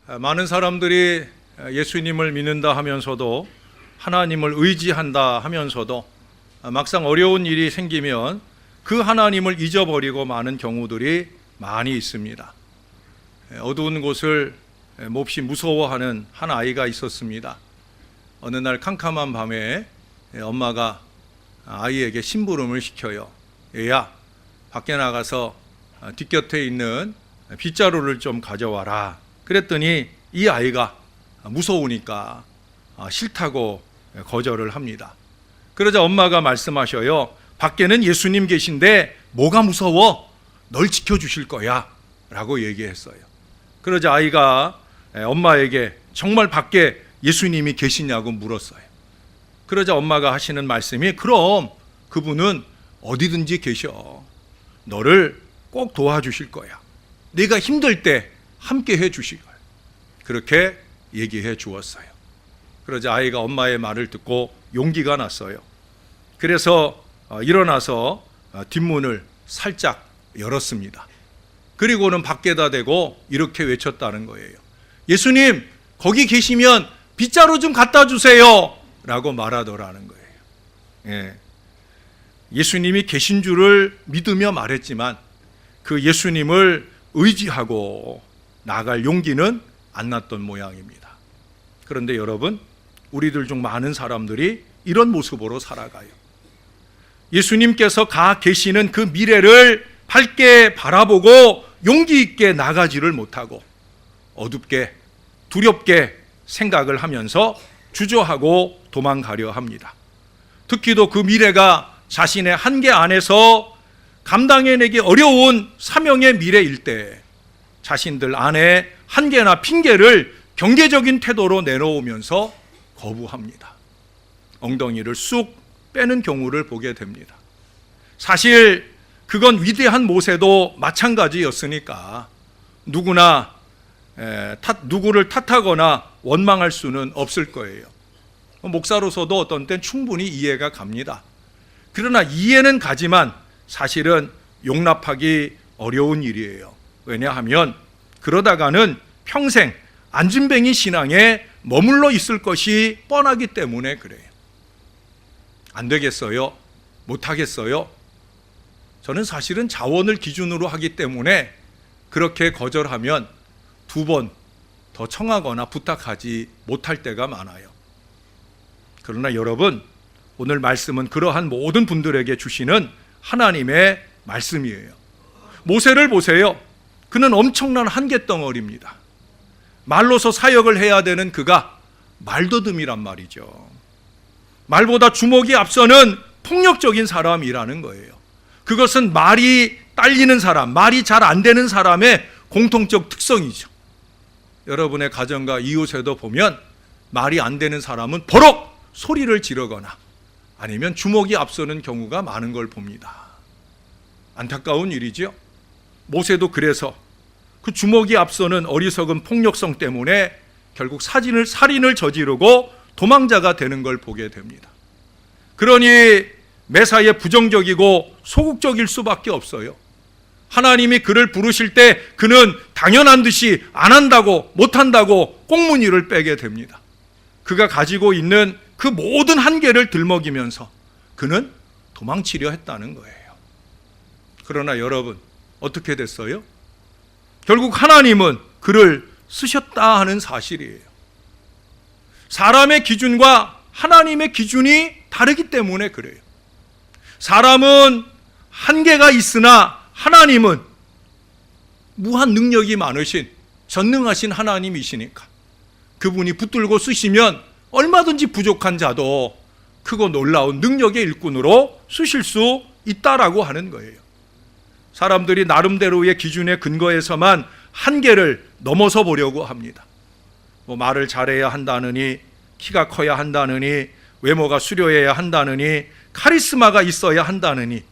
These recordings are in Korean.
많은 사람들이 예수님을 믿는다 하면서도 하나님을 의지한다 하면서도 막상 어려운 일이 생기면 그 하나님을 잊어버리고 마는 경우들이 많이 있습니다. 어두운 곳을 몹시 무서워하는 한 아이가 있었습니다. 어느 날 캄캄한 밤에 엄마가 아이에게 심부름을 시켜요. 얘야, 밖에 나가서 뒷곁에 있는 빗자루를 좀 가져와라. 그랬더니 이 아이가 무서우니까 싫다고 거절을 합니다. 그러자 엄마가 말씀하셔요. 밖에는 예수님 계신데 뭐가 무서워? 널 지켜주실 거야 라고 얘기했어요. 그러자 아이가 엄마에게 정말 밖에 예수님이 계시냐고 물었어요. 그러자 엄마가 하시는 말씀이 그럼 그분은 어디든지 계셔. 너를 꼭 도와주실 거야. 네가 힘들 때 함께 해 주실 거야. 그렇게 얘기해 주었어요. 그러자 아이가 엄마의 말을 듣고 용기가 났어요. 그래서 일어나서 뒷문을 살짝 열었습니다. 그리고는 밖에다 대고 이렇게 외쳤다는 거예요. 예수님, 거기 계시면 빗자루 좀 갖다 주세요 라고 말하더라는 거예요. 예수님이 계신 줄을 믿으며 말했지만 그 예수님을 의지하고 나아갈 용기는 안 났던 모양입니다. 그런데 여러분, 우리들 중 많은 사람들이 이런 모습으로 살아가요. 예수님께서 가 계시는 그 미래를 밝게 바라보고 용기 있게 나가지를 못하고 어둡게 두렵게 생각을 하면서 주저하고 도망가려 합니다. 특히도 그 미래가 자신의 한계 안에서 감당해내기 어려운 사명의 미래일 때 자신들 안에 한계나 핑계를 경계적인 태도로 내놓으면서 거부합니다. 엉덩이를 쑥 빼는 경우를 보게 됩니다. 사실 그건 위대한 모세도 마찬가지였으니까 누구나 누구를 탓하거나 원망할 수는 없을 거예요. 목사로서도 어떤 땐 충분히 이해가 갑니다. 그러나 이해는 가지만 사실은 용납하기 어려운 일이에요. 왜냐하면 그러다가는 평생 안진뱅이 신앙에 머물러 있을 것이 뻔하기 때문에 그래요. 안 되겠어요? 못하겠어요? 저는 사실은 자원을 기준으로 하기 때문에 그렇게 거절하면 2번 더 청하거나 부탁하지 못할 때가 많아요. 그러나 여러분, 오늘 말씀은 그러한 모든 분들에게 주시는 하나님의 말씀이에요. 모세를 보세요. 그는 엄청난 한계덩어리입니다. 말로서 사역을 해야 되는 그가 말더듬이란 말이죠. 말보다 주먹이 앞서는 폭력적인 사람이라는 거예요. 그것은 말이 딸리는 사람, 말이 잘 안 되는 사람의 공통적 특성이죠. 여러분의 가정과 이웃에도 보면 말이 안 되는 사람은 버럭 소리를 지르거나 아니면 주먹이 앞서는 경우가 많은 걸 봅니다. 안타까운 일이죠. 모세도 그래서 그 주먹이 앞서는 어리석은 폭력성 때문에 결국 살인을 저지르고 도망자가 되는 걸 보게 됩니다. 그러니 매사에 부정적이고 소극적일 수밖에 없어요. 하나님이 그를 부르실 때 그는 당연한 듯이 안 한다고 못한다고 꽁무니를 빼게 됩니다. 그가 가지고 있는 그 모든 한계를 들먹이면서 그는 도망치려 했다는 거예요. 그러나 여러분, 어떻게 됐어요? 결국 하나님은 그를 쓰셨다 하는 사실이에요. 사람의 기준과 하나님의 기준이 다르기 때문에 그래요. 사람은 한계가 있으나 하나님은 무한 능력이 많으신 전능하신 하나님이시니까 그분이 붙들고 쓰시면 얼마든지 부족한 자도 크고 놀라운 능력의 일꾼으로 쓰실 수 있다라고 하는 거예요. 사람들이 나름대로의 기준에 근거해서만 한계를 넘어서 보려고 합니다. 말을 잘해야 한다느니, 키가 커야 한다느니, 외모가 수려해야 한다느니, 카리스마가 있어야 한다느니,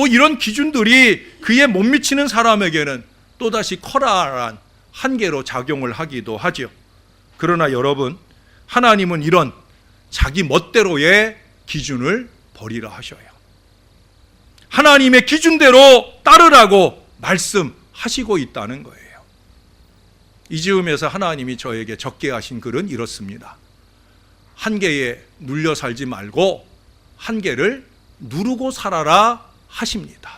이런 기준들이 그에 못 미치는 사람에게는 또다시 커다란 한계로 작용을 하기도 하죠. 그러나 여러분, 하나님은 이런 자기 멋대로의 기준을 버리라 하셔요. 하나님의 기준대로 따르라고 말씀하시고 있다는 거예요. 이 즈음에서 하나님이 저에게 적게 하신 글은 이렇습니다. 한계에 눌려 살지 말고 한계를 누르고 살아라 하십니다.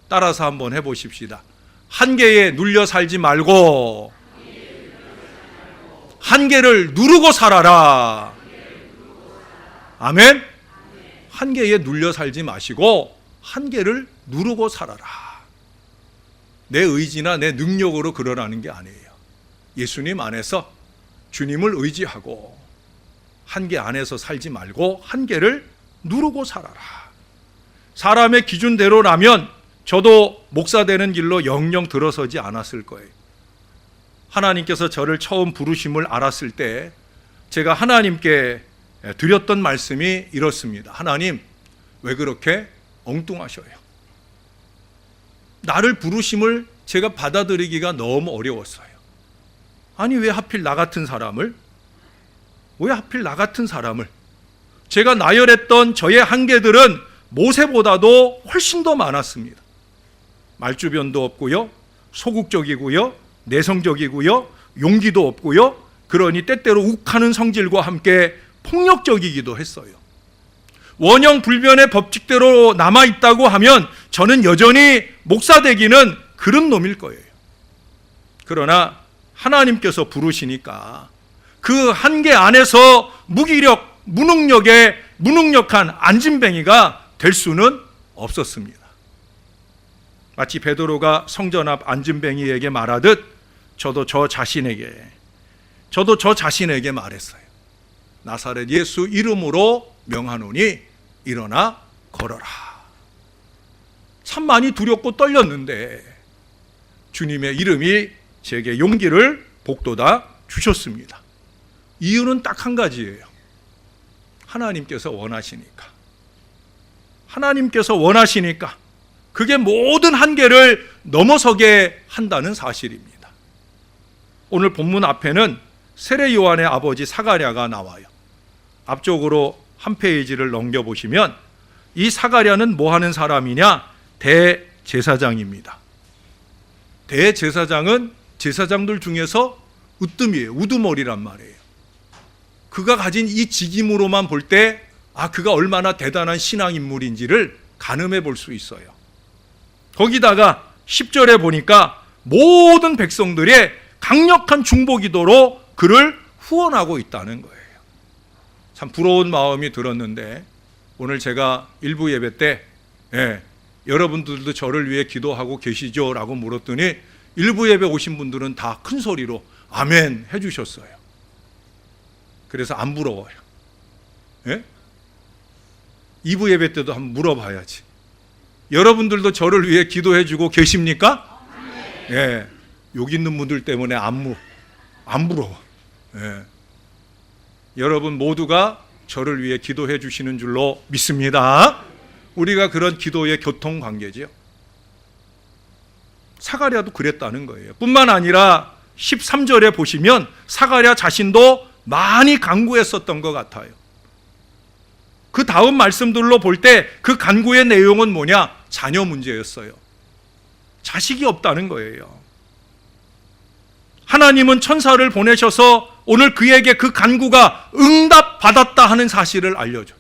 따라서 한번 해보십시다. 한계에 눌려 살지 말고 한계를 누르고 살아라. 아멘. 한계에 눌려 살지 마시고 한계를 누르고 살아라. 내 의지나 내 능력으로 그러라는 게 아니에요. 예수님 안에서 주님을 의지하고 한계 안에서 살지 말고 한계를 누르고 살아라. 사람의 기준대로라면 저도 목사 되는 길로 영영 들어서지 않았을 거예요. 하나님께서 저를 처음 부르심을 알았을 때 제가 하나님께 드렸던 말씀이 이렇습니다. 하나님, 왜 그렇게 엉뚱하셔요? 나를 부르심을 제가 받아들이기가 너무 어려웠어요. 아니, 왜 하필 나 같은 사람을? 왜 하필 나 같은 사람을? 제가 나열했던 저의 한계들은 모세보다도 훨씬 더 많았습니다. 말주변도 없고요, 소극적이고요, 내성적이고요, 용기도 없고요, 그러니 때때로 욱하는 성질과 함께 폭력적이기도 했어요. 원형 불변의 법칙대로 남아있다고 하면 저는 여전히 목사 되기는 그런 놈일 거예요. 그러나 하나님께서 부르시니까 그 한계 안에서 무기력, 무능력한 안진뱅이가 될 수는 없었습니다. 마치 베드로가 성전 앞 안진뱅이에게 말하듯 저도 저 자신에게 말했어요. 나사렛 예수 이름으로 명하노니 일어나 걸어라. 참 많이 두렵고 떨렸는데 주님의 이름이 제게 용기를 복돋아 주셨습니다. 이유는 딱 한 가지예요. 하나님께서 원하시니까 그게 모든 한계를 넘어서게 한다는 사실입니다. 오늘 본문 앞에는 세례 요한의 아버지 사가랴가 나와요. 앞쪽으로 한 페이지를 넘겨보시면 이 사가랴는 뭐 하는 사람이냐? 대제사장입니다. 대제사장은 제사장들 중에서 으뜸이에요. 우두머리란 말이에요. 그가 가진 이 직임으로만 볼 때 그가 얼마나 대단한 신앙인물인지를 가늠해 볼 수 있어요. 거기다가 10절에 보니까 모든 백성들의 강력한 중보기도로 그를 후원하고 있다는 거예요. 참 부러운 마음이 들었는데 오늘 제가 일부 예배 때 여러분들도 저를 위해 기도하고 계시죠? 라고 물었더니 일부 예배 오신 분들은 다 큰 소리로 아멘 해주셨어요. 그래서 안 부러워요. 2부 예배 때도 한번 물어봐야지. 여러분들도 저를 위해 기도해주고 계십니까? 여기 있는 분들 때문에 안 부러워. 여러분 모두가 저를 위해 기도해 주시는 줄로 믿습니다. 우리가 그런 기도의 교통관계지요. 사가랴도 그랬다는 거예요. 뿐만 아니라 13절에 보시면 사가랴 자신도 많이 간구했었던 것 같아요. 그 다음 말씀들로 볼 때 그 간구의 내용은 뭐냐? 자녀 문제였어요. 자식이 없다는 거예요. 하나님은 천사를 보내셔서 오늘 그에게 그 간구가 응답받았다 하는 사실을 알려줘요.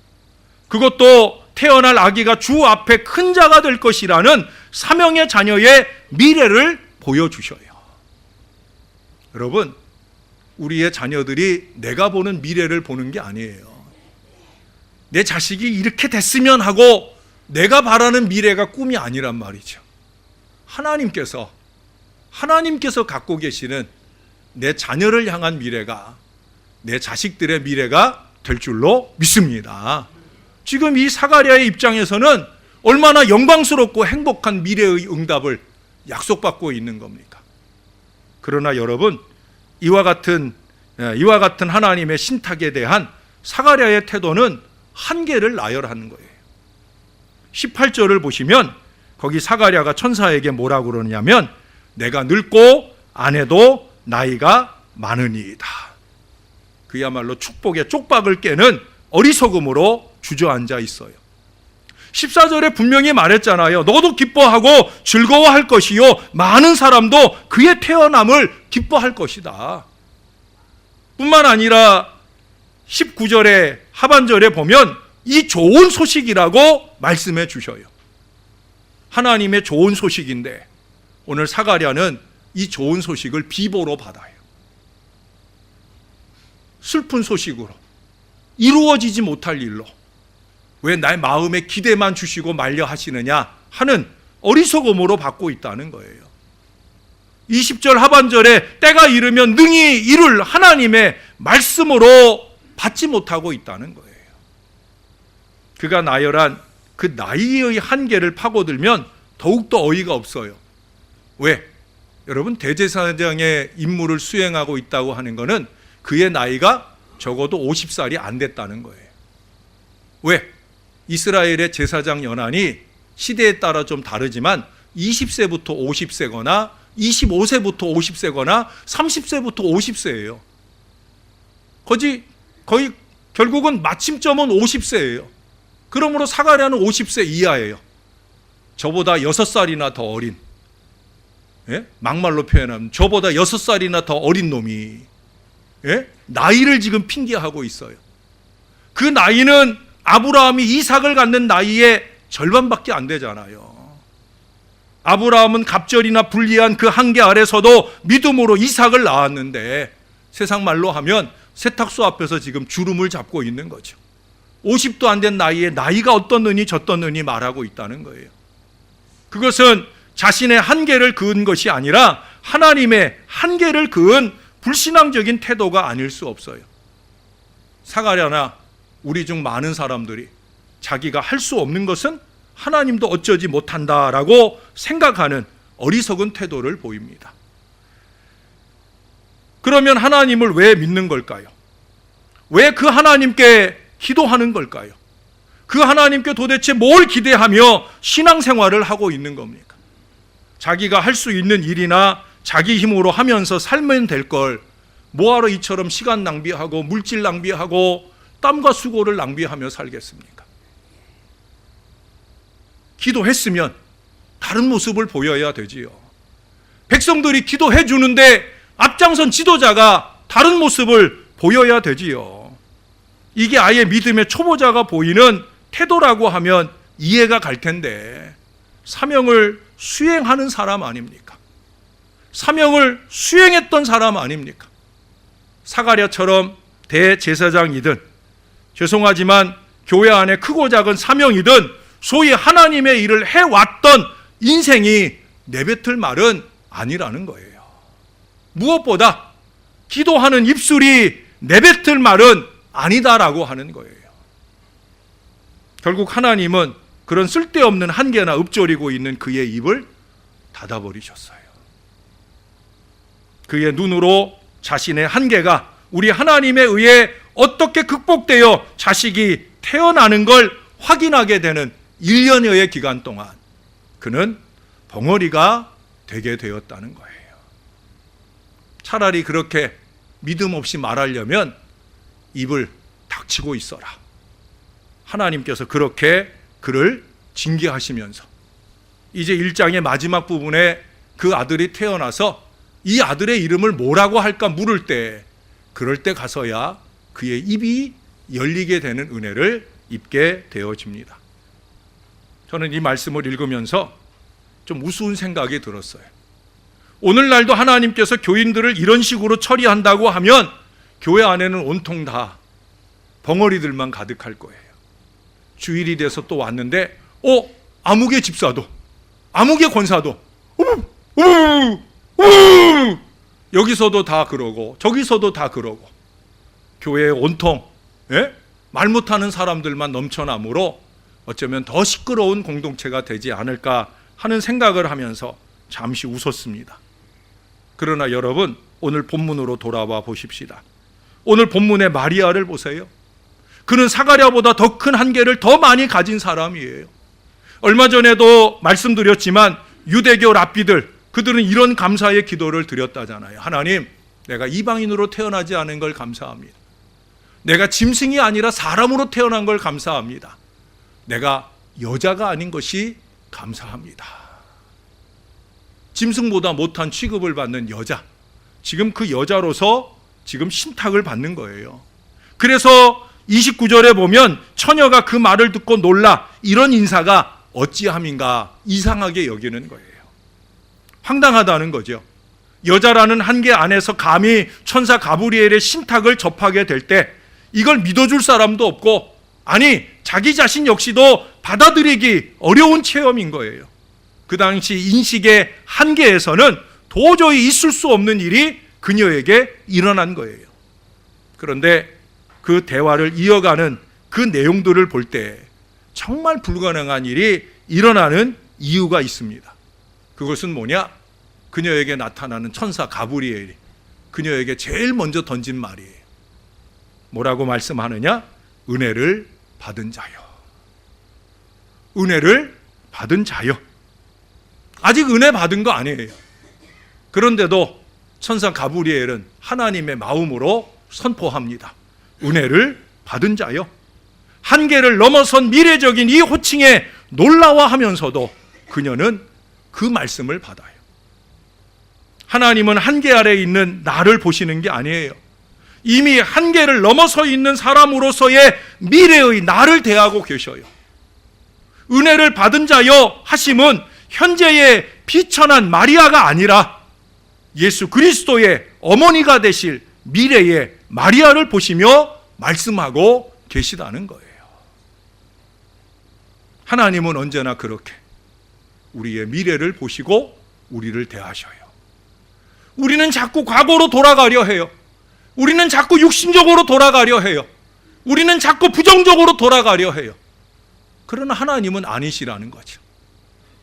그것도 태어날 아기가 주 앞에 큰 자가 될 것이라는 사명의 자녀의 미래를 보여주셔요. 여러분, 우리의 자녀들이 내가 보는 미래를 보는 게 아니에요. 내 자식이 이렇게 됐으면 하고 내가 바라는 미래가 꿈이 아니란 말이죠. 하나님께서 갖고 계시는 내 자녀를 향한 미래가 내 자식들의 미래가 될 줄로 믿습니다. 지금 이 사가랴의 입장에서는 얼마나 영광스럽고 행복한 미래의 응답을 약속받고 있는 겁니까? 그러나 여러분, 이와 같은 하나님의 신탁에 대한 사가랴의 태도는 한계를 나열하는 거예요. 18절을 보시면 거기 사가랴가 천사에게 뭐라고 그러냐면 내가 늙고 아내도 나이가 많으니이다. 그야말로 축복의 쪽박을 깨는 어리석음으로 주저앉아 있어요. 14절에 분명히 말했잖아요. 너도 기뻐하고 즐거워할 것이요 많은 사람도 그의 태어남을 기뻐할 것이다. 뿐만 아니라 19절에 하반절에 보면 이 좋은 소식이라고 말씀해 주셔요. 하나님의 좋은 소식인데 오늘 사가랴는 이 좋은 소식을 비보로 받아요. 슬픈 소식으로, 이루어지지 못할 일로, 왜 나의 마음에 기대만 주시고 말려 하시느냐 하는 어리석음으로 받고 있다는 거예요. 20절 하반절에 때가 이르면 능히 이룰 하나님의 말씀으로 받지 못하고 있다는 거예요. 그가 나열한 그 나이의 한계를 파고들면 더욱더 어이가 없어요. 왜? 여러분, 대제사장의 임무를 수행하고 있다고 하는 것은 그의 나이가 적어도 50살이 안 됐다는 거예요. 왜? 이스라엘의 제사장 연한이 시대에 따라 좀 다르지만 20세부터 50세거나 25세부터 50세거나 30세부터 50세예요. 거의 결국은 마침점은 50세예요. 그러므로 사가랴는 50세 이하예요. 저보다 6살이나 더 어린, 막말로 표현하면 저보다 6살이나 더 어린 놈이 나이를 지금 핑계하고 있어요. 그 나이는 아브라함이 이삭을 갖는 나이의 절반밖에 안 되잖아요. 아브라함은 갑절이나 불리한 그 한계 아래서도 믿음으로 이삭을 낳았는데 세상 말로 하면 세탁소 앞에서 지금 주름을 잡고 있는 거죠. 50도 안 된 나이에 나이가 어떻느니 저떻느니 말하고 있다는 거예요. 그것은 자신의 한계를 그은 것이 아니라 하나님의 한계를 그은 불신앙적인 태도가 아닐 수 없어요. 사가랴나 우리 중 많은 사람들이 자기가 할 수 없는 것은 하나님도 어쩌지 못한다라고 생각하는 어리석은 태도를 보입니다. 그러면 하나님을 왜 믿는 걸까요? 왜 그 하나님께 기도하는 걸까요? 그 하나님께 도대체 뭘 기대하며 신앙생활을 하고 있는 겁니까? 자기가 할 수 있는 일이나 자기 힘으로 하면서 살면 될 걸 뭐하러 이처럼 시간 낭비하고 물질 낭비하고 땀과 수고를 낭비하며 살겠습니까? 기도했으면 다른 모습을 보여야 되지요. 백성들이 기도해 주는데 앞장선 지도자가 다른 모습을 보여야 되지요. 이게 아예 믿음의 초보자가 보이는 태도라고 하면 이해가 갈 텐데 사명을 수행하는 사람 아닙니까? 사명을 수행했던 사람 아닙니까? 사가랴처럼 대제사장이든 죄송하지만 교회 안에 크고 작은 사명이든 소위 하나님의 일을 해왔던 인생이 내뱉을 말은 아니라는 거예요. 무엇보다 기도하는 입술이 내뱉을 말은 아니다라고 하는 거예요. 결국 하나님은 그런 쓸데없는 한계나 읊조리고 있는 그의 입을 닫아버리셨어요. 그의 눈으로 자신의 한계가 우리 하나님에 의해 어떻게 극복되어 자식이 태어나는 걸 확인하게 되는 1년여의 기간 동안 그는 벙어리가 되게 되었다는 거예요. 차라리 그렇게 믿음 없이 말하려면 입을 닥치고 있어라. 하나님께서 그렇게 그를 징계하시면서 이제 1장의 마지막 부분에 그 아들이 태어나서 이 아들의 이름을 뭐라고 할까 물을 때 그럴 때 가서야 그의 입이 열리게 되는 은혜를 입게 되어집니다. 저는 이 말씀을 읽으면서 좀 우스운 생각이 들었어요. 오늘날도 하나님께서 교인들을 이런 식으로 처리한다고 하면 교회 안에는 온통 다 벙어리들만 가득할 거예요. 주일이 돼서 또 왔는데 아무개 집사도 아무개 권사도 여기서도 다 그러고 저기서도 다 그러고 교회에 온통 말 못하는 사람들만 넘쳐나므로 어쩌면 더 시끄러운 공동체가 되지 않을까 하는 생각을 하면서 잠시 웃었습니다. 그러나 여러분, 오늘 본문으로 돌아와 보십시다. 오늘 본문의 마리아를 보세요. 그는 사가랴보다 더 큰 한계를 더 많이 가진 사람이에요. 얼마 전에도 말씀드렸지만 유대교 랍비들, 그들은 이런 감사의 기도를 드렸다잖아요. 하나님, 내가 이방인으로 태어나지 않은 걸 감사합니다. 내가 짐승이 아니라 사람으로 태어난 걸 감사합니다. 내가 여자가 아닌 것이 감사합니다. 짐승보다 못한 취급을 받는 여자, 지금 그 여자로서 지금 신탁을 받는 거예요. 그래서 29절에 보면 처녀가 그 말을 듣고 놀라 이런 인사가 어찌함인가 이상하게 여기는 거예요. 황당하다는 거죠. 여자라는 한계 안에서 감히 천사 가브리엘의 신탁을 접하게 될 때 이걸 믿어줄 사람도 없고, 아니 자기 자신 역시도 받아들이기 어려운 체험인 거예요. 그 당시 인식의 한계에서는 도저히 있을 수 없는 일이 그녀에게 일어난 거예요. 그런데 그 대화를 이어가는 그 내용들을 볼 때 정말 불가능한 일이 일어나는 이유가 있습니다. 그것은 뭐냐? 그녀에게 나타나는 천사 가브리엘이 그녀에게 제일 먼저 던진 말이에요. 뭐라고 말씀하느냐? 은혜를 받은 자요. 은혜를 받은 자요. 아직 은혜 받은 거 아니에요. 그런데도 천사 가브리엘은 하나님의 마음으로 선포합니다. 은혜를 받은 자요. 한계를 넘어선 미래적인 이 호칭에 놀라워하면서도 그녀는 그 말씀을 받아요. 하나님은 한계 아래에 있는 나를 보시는 게 아니에요. 이미 한계를 넘어서 있는 사람으로서의 미래의 나를 대하고 계셔요. 은혜를 받은 자여 하심은 현재의 비천한 마리아가 아니라 예수 그리스도의 어머니가 되실 미래의 마리아를 보시며 말씀하고 계시다는 거예요. 하나님은 언제나 그렇게 우리의 미래를 보시고 우리를 대하셔요. 우리는 자꾸 과거로 돌아가려 해요. 우리는 자꾸 육신적으로 돌아가려 해요. 우리는 자꾸 부정적으로 돌아가려 해요. 그러나 하나님은 아니시라는 거죠.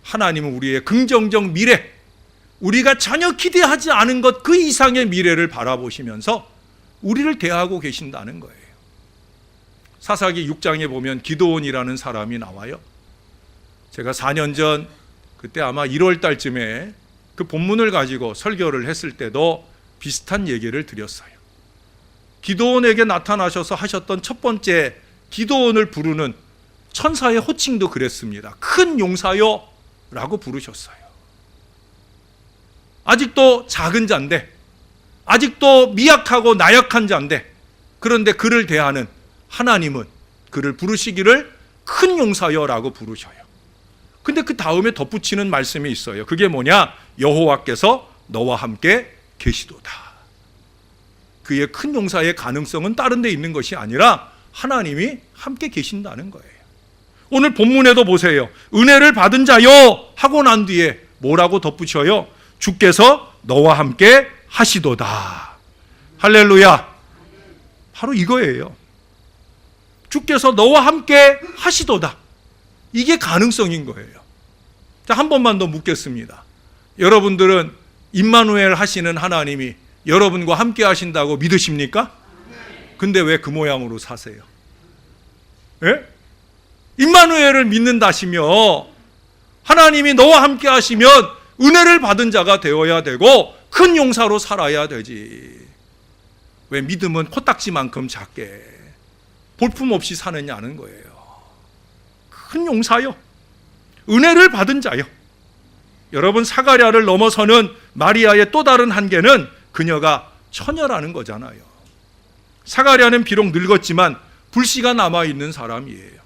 하나님은 우리의 긍정적 미래, 우리가 전혀 기대하지 않은 것 그 이상의 미래를 바라보시면서 우리를 대하고 계신다는 거예요. 사사기 6장에 보면 기드온이라는 사람이 나와요. 제가 4년 전 그때 아마 1월 달쯤에 그 본문을 가지고 설교를 했을 때도 비슷한 얘기를 드렸어요. 기드온에게 나타나셔서 하셨던 첫 번째 기드온을 부르는 천사의 호칭도 그랬습니다. 큰 용사요 라고 부르셨어요. 아직도 작은 자인데, 아직도 미약하고 나약한 자인데, 그런데 그를 대하는 하나님은 그를 부르시기를 큰 용사여 라고 부르셔요. 근데 그 다음에 덧붙이는 말씀이 있어요. 그게 뭐냐? 여호와께서 너와 함께 계시도다. 그의 큰 용사의 가능성은 다른 데 있는 것이 아니라 하나님이 함께 계신다는 거예요. 오늘 본문에도 보세요. 은혜를 받은 자여 하고 난 뒤에 뭐라고 덧붙여요? 주께서 너와 함께 하시도다. 할렐루야. 바로 이거예요. 주께서 너와 함께 하시도다. 이게 가능성인 거예요. 자, 한 번만 더 묻겠습니다. 여러분들은 임마누엘 하시는 하나님이 여러분과 함께 하신다고 믿으십니까? 근데 왜 그 모양으로 사세요? 예? 임마누엘을 믿는다시며 하나님이 너와 함께 하시면 은혜를 받은 자가 되어야 되고 큰 용사로 살아야 되지. 왜 믿음은 코딱지만큼 작게 볼품없이 사느냐는 거예요. 큰 용사요. 은혜를 받은 자요. 여러분, 사가랴를 넘어서는 마리아의 또 다른 한계는 그녀가 처녀라는 거잖아요. 사가랴는 비록 늙었지만 불씨가 남아있는 사람이에요.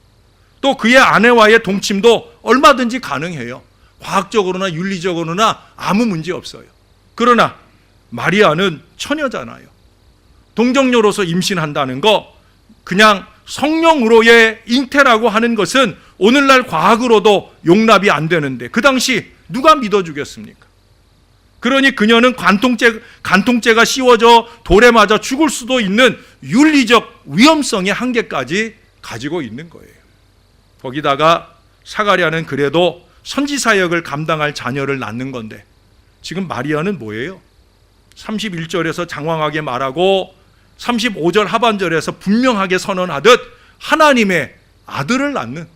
또 그의 아내와의 동침도 얼마든지 가능해요. 과학적으로나 윤리적으로나 아무 문제 없어요. 그러나 마리아는 처녀잖아요. 동정녀로서 임신한다는 거, 그냥 성령으로의 잉태라고 하는 것은 오늘날 과학으로도 용납이 안 되는데 그 당시 누가 믿어주겠습니까? 그러니 그녀는 간통죄가 씌워져 돌에 맞아 죽을 수도 있는 윤리적 위험성의 한계까지 가지고 있는 거예요. 거기다가 사가랴는 그래도 선지사역을 감당할 자녀를 낳는 건데 지금 마리아는 뭐예요? 31절에서 장황하게 말하고 35절 하반절에서 분명하게 선언하듯 하나님의 아들을 낳는,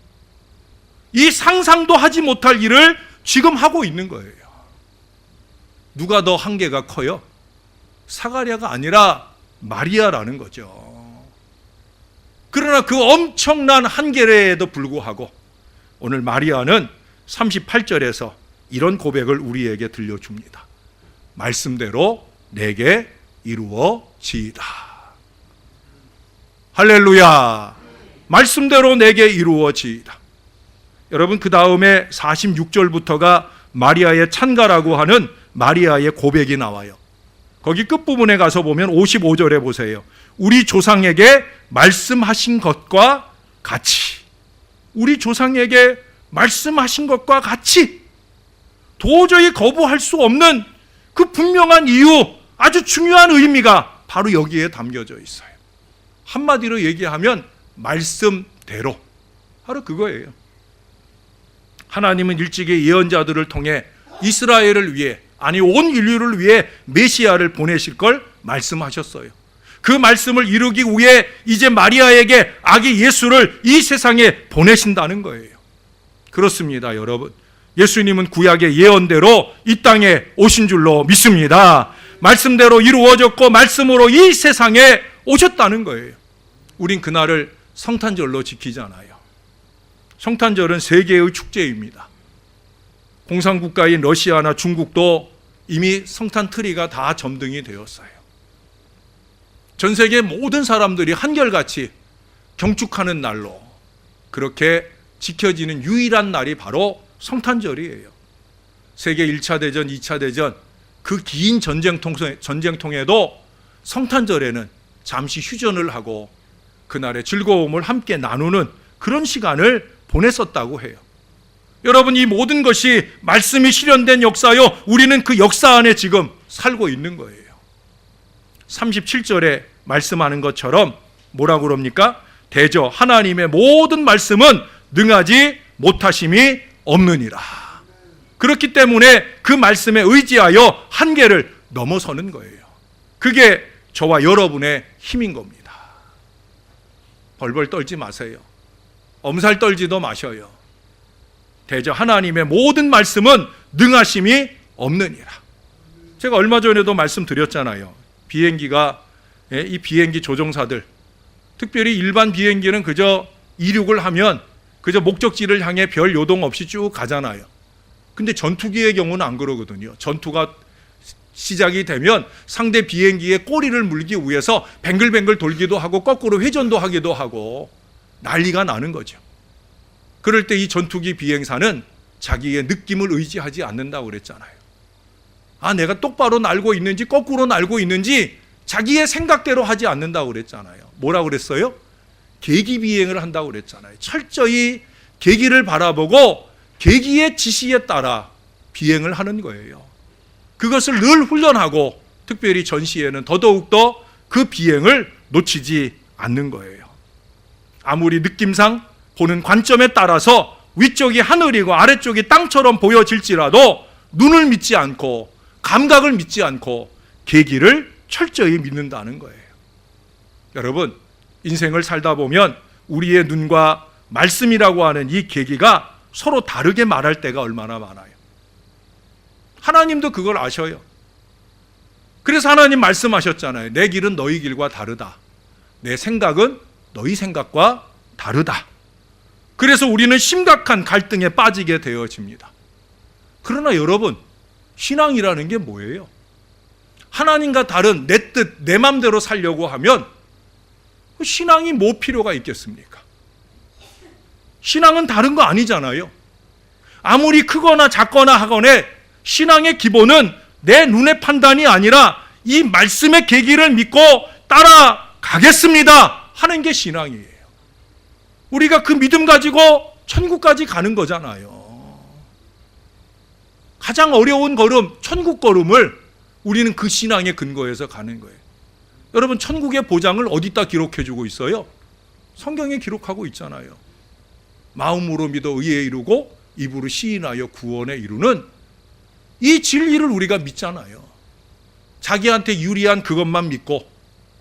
이 상상도 하지 못할 일을 지금 하고 있는 거예요. 누가 더 한계가 커요? 사가랴가 아니라 마리아라는 거죠. 그러나 그 엄청난 한계에도 불구하고 오늘 마리아는 38절에서 이런 고백을 우리에게 들려줍니다. 말씀대로 내게 이루어지이다. 할렐루야. 말씀대로 내게 이루어지이다. 여러분, 그 다음에 46절부터가 마리아의 찬가라고 하는 마리아의 고백이 나와요. 거기 끝부분에 가서 보면 55절에 보세요. 우리 조상에게 말씀하신 것과 같이, 우리 조상에게 말씀하신 것과 같이, 도저히 거부할 수 없는 그 분명한 이유, 아주 중요한 의미가 바로 여기에 담겨져 있어요. 한마디로 얘기하면 말씀대로, 바로 그거예요. 하나님은 일찍이 예언자들을 통해 이스라엘을 위해, 아니 온 인류를 위해 메시아를 보내실 걸 말씀하셨어요. 그 말씀을 이루기 위해 이제 마리아에게 아기 예수를 이 세상에 보내신다는 거예요. 그렇습니다, 여러분. 예수님은 구약의 예언대로 이 땅에 오신 줄로 믿습니다. 말씀대로 이루어졌고 말씀으로 이 세상에 오셨다는 거예요. 우린 그날을 성탄절로 지키잖아요. 성탄절은 세계의 축제입니다. 공산국가인 러시아나 중국도 이미 성탄 트리가 다 점등이 되었어요. 전 세계 모든 사람들이 한결같이 경축하는 날로 그렇게 지켜지는 유일한 날이 바로 성탄절이에요. 세계 1차 대전, 2차 대전 그 긴 전쟁통에도 성탄절에는 잠시 휴전을 하고 그날의 즐거움을 함께 나누는 그런 시간을 보냈었다고 해요. 여러분, 이 모든 것이 말씀이 실현된 역사요, 우리는 그 역사 안에 지금 살고 있는 거예요. 37절에 말씀하는 것처럼 뭐라고 그럽니까? 대저 하나님의 모든 말씀은 능하지 못하심이 없느니라. 그렇기 때문에 그 말씀에 의지하여 한계를 넘어서는 거예요. 그게 저와 여러분의 힘인 겁니다. 벌벌 떨지 마세요. 엄살 떨지도 마셔요. 대저 하나님의 모든 말씀은 능하심이 없느니라. 제가 얼마 전에도 말씀드렸잖아요. 이 비행기 조종사들, 특별히 일반 비행기는 그저 이륙을 하면 그저 목적지를 향해 별 요동 없이 쭉 가잖아요. 근데 전투기의 경우는 안 그러거든요. 전투가 시작이 되면 상대 비행기의 꼬리를 물기 위해서 뱅글뱅글 돌기도 하고 거꾸로 회전도 하기도 하고 난리가 나는 거죠. 그럴 때 이 전투기 비행사는 자기의 느낌을 의지하지 않는다고 그랬잖아요. 내가 똑바로 날고 있는지 거꾸로 날고 있는지 자기의 생각대로 하지 않는다고 그랬잖아요. 뭐라고 그랬어요? 계기 비행을 한다고 그랬잖아요. 철저히 계기를 바라보고 계기의 지시에 따라 비행을 하는 거예요. 그것을 늘 훈련하고 특별히 전시에는 더더욱더 그 비행을 놓치지 않는 거예요. 아무리 느낌상 보는 관점에 따라서 위쪽이 하늘이고 아래쪽이 땅처럼 보여질지라도 눈을 믿지 않고 감각을 믿지 않고 계기를 철저히 믿는다는 거예요. 여러분, 인생을 살다 보면 우리의 눈과 말씀이라고 하는 이 계기가 서로 다르게 말할 때가 얼마나 많아요. 하나님도 그걸 아셔요. 그래서 하나님 말씀하셨잖아요. 내 길은 너희 길과 다르다. 내 생각은 너희 생각과 다르다. 그래서 우리는 심각한 갈등에 빠지게 되어집니다. 그러나 여러분, 신앙이라는 게 뭐예요? 하나님과 다른 내 뜻, 내 맘대로 살려고 하면 신앙이 뭐 필요가 있겠습니까? 신앙은 다른 거 아니잖아요. 아무리 크거나 작거나 하거나 신앙의 기본은 내 눈의 판단이 아니라 이 말씀의 계기를 믿고 따라가겠습니다 하는 게 신앙이에요. 우리가 그 믿음 가지고 천국까지 가는 거잖아요. 가장 어려운 걸음, 천국 걸음을 우리는 그 신앙의 근거에서 가는 거예요. 여러분, 천국의 보장을 어디다 기록해주고 있어요? 성경에 기록하고 있잖아요. 마음으로 믿어 의에 이르고 입으로 시인하여 구원에 이루는 이 진리를 우리가 믿잖아요. 자기한테 유리한 그것만 믿고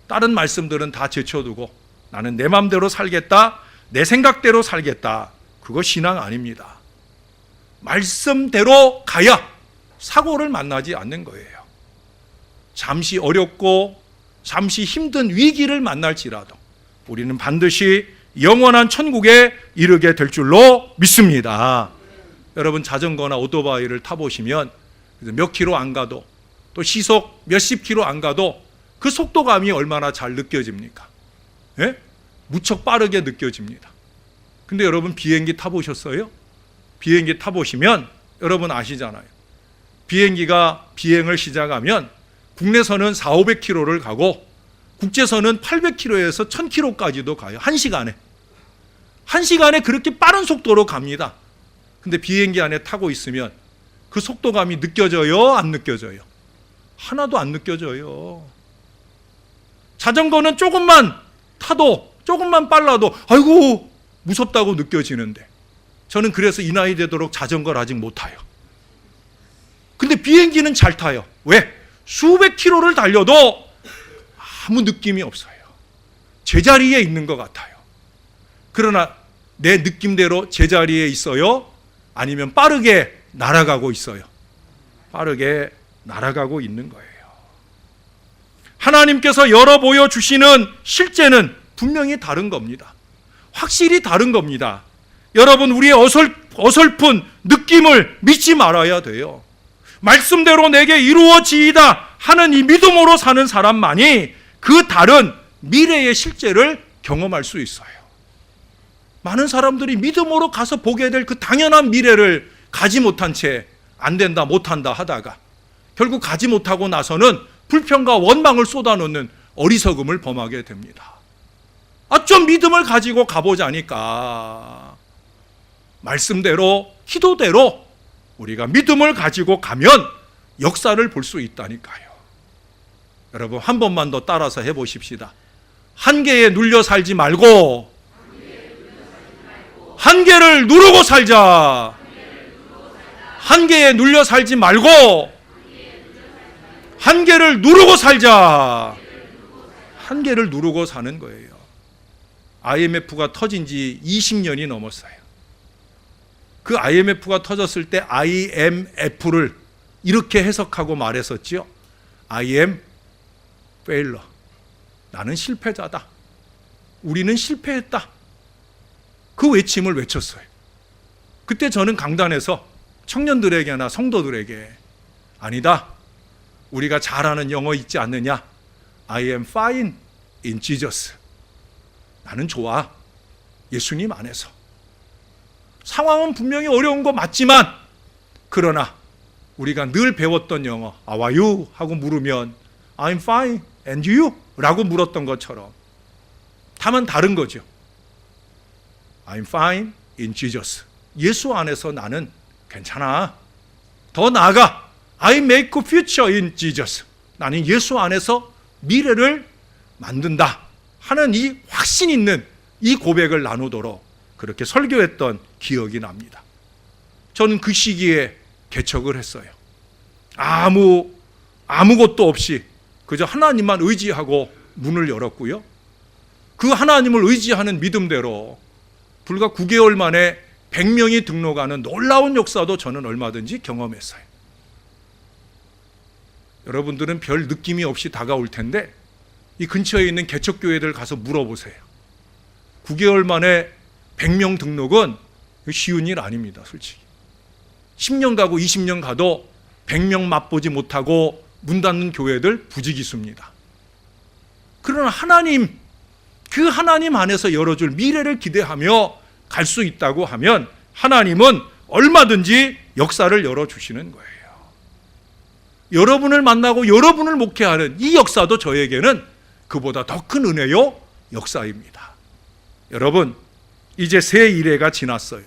다른 말씀들은 다 제쳐두고 나는 내 마음대로 살겠다, 내 생각대로 살겠다. 그거 신앙 아닙니다. 말씀대로 가야 사고를 만나지 않는 거예요. 잠시 어렵고 잠시 힘든 위기를 만날지라도 우리는 반드시 영원한 천국에 이르게 될 줄로 믿습니다. 여러분 자전거나 오토바이를 타보시면 몇 킬로 안 가도 또 시속 몇십 킬로 안 가도 그 속도감이 얼마나 잘 느껴집니까? 예? 무척 빠르게 느껴집니다. 근데 여러분 비행기 타보셨어요? 비행기 타보시면 여러분 아시잖아요. 비행기가 비행을 시작하면 국내선은 400~500km를 가고 국제선은 800km에서 1000km까지도 가요. 1시간에. 1시간에 그렇게 빠른 속도로 갑니다. 근데 비행기 안에 타고 있으면 그 속도감이 느껴져요? 안 느껴져요? 하나도 안 느껴져요. 자전거는 조금만 타도, 조금만 빨라도 아이고 무섭다고 느껴지는데 저는 그래서 이 나이 되도록 자전거를 아직 못 타요. 근데 비행기는 잘 타요. 왜? 수백 킬로를 달려도 아무 느낌이 없어요. 제자리에 있는 것 같아요. 그러나 내 느낌대로 제자리에 있어요? 아니면 빠르게 날아가고 있어요? 빠르게 날아가고 있는 거예요. 하나님께서 열어 보여주시는 실제는 분명히 다른 겁니다. 확실히 다른 겁니다. 여러분 우리의 어설픈 느낌을 믿지 말아야 돼요. 말씀대로 내게 이루어지이다 하는 이 믿음으로 사는 사람만이 그 다른 미래의 실제를 경험할 수 있어요. 많은 사람들이 믿음으로 가서 보게 될 그 당연한 미래를 가지 못한 채 안 된다 못한다 하다가 결국 가지 못하고 나서는 불평과 원망을 쏟아놓는 어리석음을 범하게 됩니다. 좀 믿음을 가지고 가보자니까 말씀대로 기도대로 우리가 믿음을 가지고 가면 역사를 볼 수 있다니까요. 여러분 한 번만 더 따라서 해보십시다. 한계에 눌려 살지 말고 한계를 누르고 살자. 한계에 눌려 살지 말고 한계를 누르고 살자. 한계를 누르고 사는 거예요. IMF가 터진 지 20년이 넘었어요. 그 IMF가 터졌을 때 IMF를 이렇게 해석하고 말했었지요. I am failure. 나는 실패자다. 우리는 실패했다. 그 외침을 외쳤어요. 그때 저는 강단에서 청년들에게나 성도들에게 아니다. 우리가 잘 아는 영어 있지 않느냐? I am fine in Jesus. 나는 좋아. 예수님 안에서. 상황은 분명히 어려운 거 맞지만 그러나 우리가 늘 배웠던 영어 How are you? 하고 물으면 I'm fine and you? 라고 물었던 것처럼 다만 다른 거죠. I'm fine in Jesus. 예수 안에서 나는 괜찮아. 더 나아가 I make a future in Jesus. 나는 예수 안에서 미래를 만든다 하는 이 확신 있는 이 고백을 나누도록 그렇게 설교했던 기억이 납니다. 저는 그 시기에 개척을 했어요. 아무것도 없이 그저 하나님만 의지하고 문을 열었고요. 그 하나님을 의지하는 믿음대로 불과 9개월 만에 100명이 등록하는 놀라운 역사도 저는 얼마든지 경험했어요. 여러분들은 별 느낌이 없이 다가올 텐데 이 근처에 있는 개척교회들 가서 물어보세요. 9개월 만에 100명 등록은 쉬운 일 아닙니다. 솔직히 10년 가고 20년 가도 100명 맛보지 못하고 문 닫는 교회들 부지기수입니다. 그러나 하나님, 그 하나님 안에서 열어줄 미래를 기대하며 갈 수 있다고 하면 하나님은 얼마든지 역사를 열어주시는 거예요. 여러분을 만나고 여러분을 목회하는 이 역사도 저에게는 그보다 더 큰 은혜요 역사입니다. 여러분 이제 새 일회가 지났어요.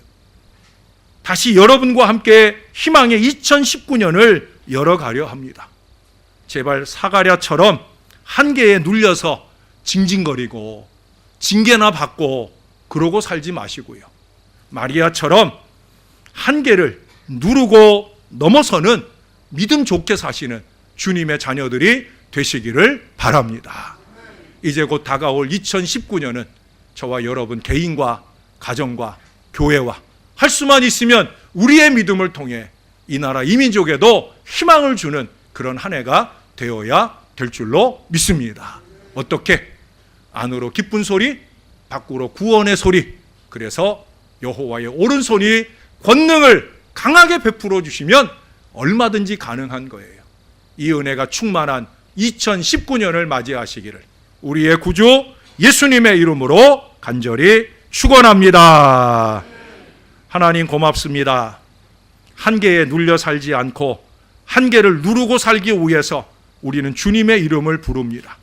다시 여러분과 함께 희망의 2019년을 열어가려 합니다. 제발 사가랴처럼 한계에 눌려서 징징거리고 징계나 받고 그러고 살지 마시고요. 마리아처럼 한계를 누르고 넘어서는 믿음 좋게 사시는 주님의 자녀들이 되시기를 바랍니다. 이제 곧 다가올 2019년은 저와 여러분 개인과 가정과 교회와 할 수만 있으면 우리의 믿음을 통해 이 나라 이 민족에도 희망을 주는 그런 한 해가 되어야 될 줄로 믿습니다. 어떻게? 안으로 기쁜 소리, 밖으로 구원의 소리, 그래서 여호와의 오른손이 권능을 강하게 베풀어 주시면 얼마든지 가능한 거예요. 이 은혜가 충만한 2019년을 맞이하시기를 우리의 구주 예수님의 이름으로 간절히 축원합니다. 하나님 고맙습니다. 한계에 눌려 살지 않고 한계를 누르고 살기 위해서 우리는 주님의 이름을 부릅니다.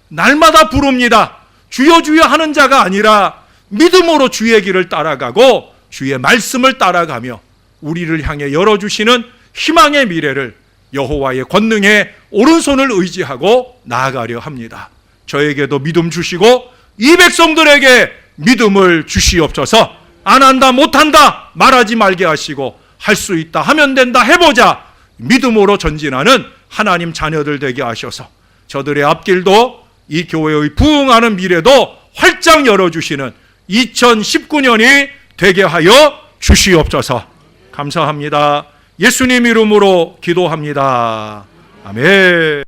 날마다 부릅니다. 주여 주여 하는 자가 아니라 믿음으로 주의 길을 따라가고 주의 말씀을 따라가며 우리를 향해 열어주시는 희망의 미래를 여호와의 권능에 오른손을 의지하고 나아가려 합니다. 저에게도 믿음 주시고 이 백성들에게 믿음을 주시옵소서. 안 한다 못한다 말하지 말게 하시고 할 수 있다 하면 된다 해보자 믿음으로 전진하는 하나님 자녀들 되게 하셔서 저들의 앞길도 이 교회의 부흥하는 미래도 활짝 열어주시는 2019년이 되게 하여 주시옵소서. 감사합니다. 예수님 이름으로 기도합니다. 아멘.